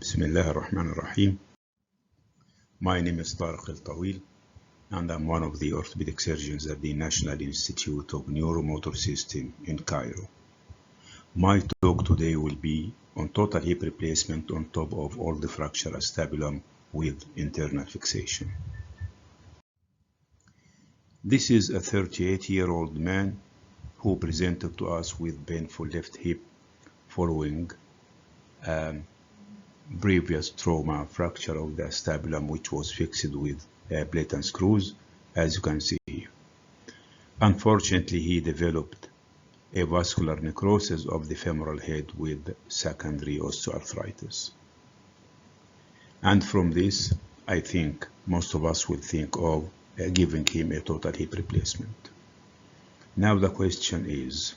Bismillah ar-Rahman ar-Rahim. My name is Tariq Al-Tawil, and I'm one of the orthopedic surgeons at the National Institute of Neuromotor System in Cairo. My talk today will be on total hip replacement on top of all the fracture acetabulum with internal fixation. This is a 38-year-old man who presented to us with painful left hip following previous trauma fracture of the acetabulum, which was fixed with plate and screws, as you can see here. Unfortunately, he developed a vascular necrosis of the femoral head with secondary osteoarthritis. And from this, I think most of us will think of giving him a total hip replacement. Now the question is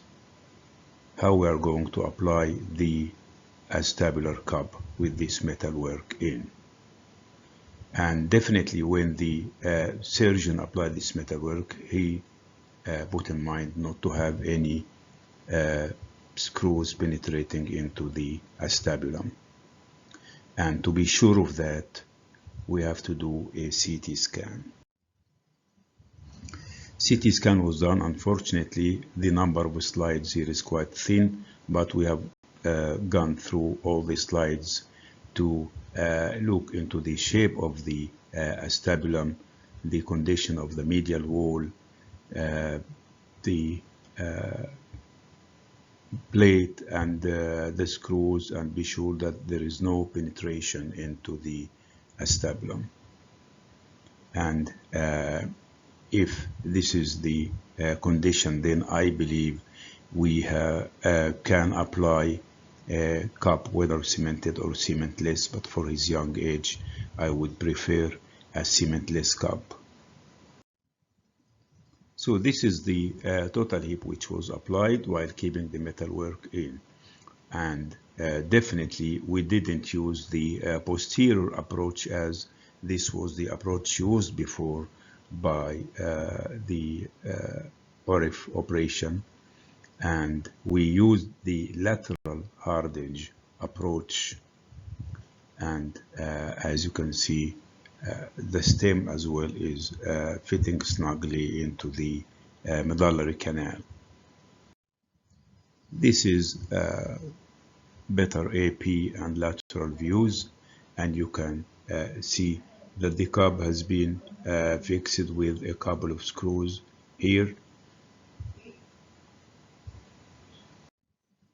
how we are going to apply the acetabular cup with this metal work in. And definitely when the surgeon applied this metal work, he put in mind not to have any screws penetrating into the acetabulum. And to be sure of that, we have to do a CT scan. CT scan was done. Unfortunately, the number of slides here is quite thin, but we have gone through all the slides to look into the shape of the acetabulum, the condition of the medial wall, the plate and the screws, and be sure that there is no penetration into the acetabulum. And if this is the condition, then I believe we can apply a cup, whether cemented or cementless, but for his young age, I would prefer a cementless cup. So this is the total hip which was applied while keeping the metal work in. And definitely we didn't use the posterior approach, as this was the approach used before by the ORIF operation, and we used the lateral hard edge approach. And as you can see, the stem as well is fitting snugly into the medullary canal. This is better AP and lateral views, and you can see that the cup has been fixed with a couple of screws here.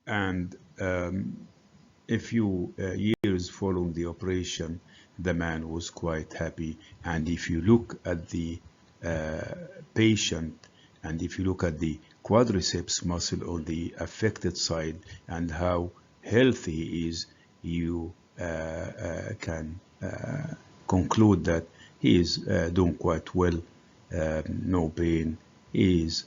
And a few years following the operation, the man was quite happy. And if you look at the patient, and if you look at the quadriceps muscle on the affected side and how healthy he is, you can conclude that he is doing quite well, no pain. He is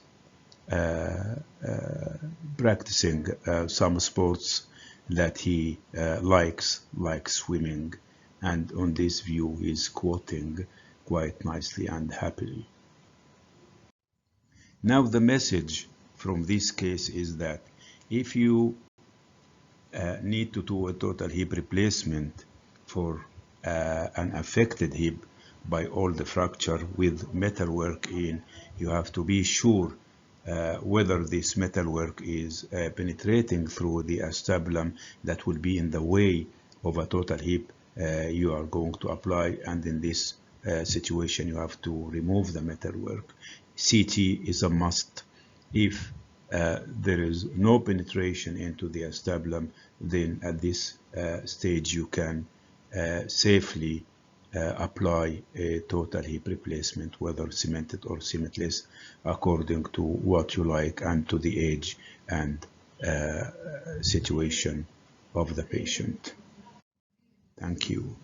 practicing some sports that he likes, like swimming, and on this view he is squatting quite nicely and happily. Now the message from this case is that if you need to do a total hip replacement for an affected hip by all the fracture with metal work in, you have to be sure whether this metal work is penetrating through the acetabulum that will be in the way of a total hip you are going to apply. And in this situation, you have to remove the metal work. CT is a must. If there is no penetration into the acetabulum, then at this stage you can safely apply a total hip replacement, whether cemented or cementless, according to what you like and to the age and situation of the patient. Thank you.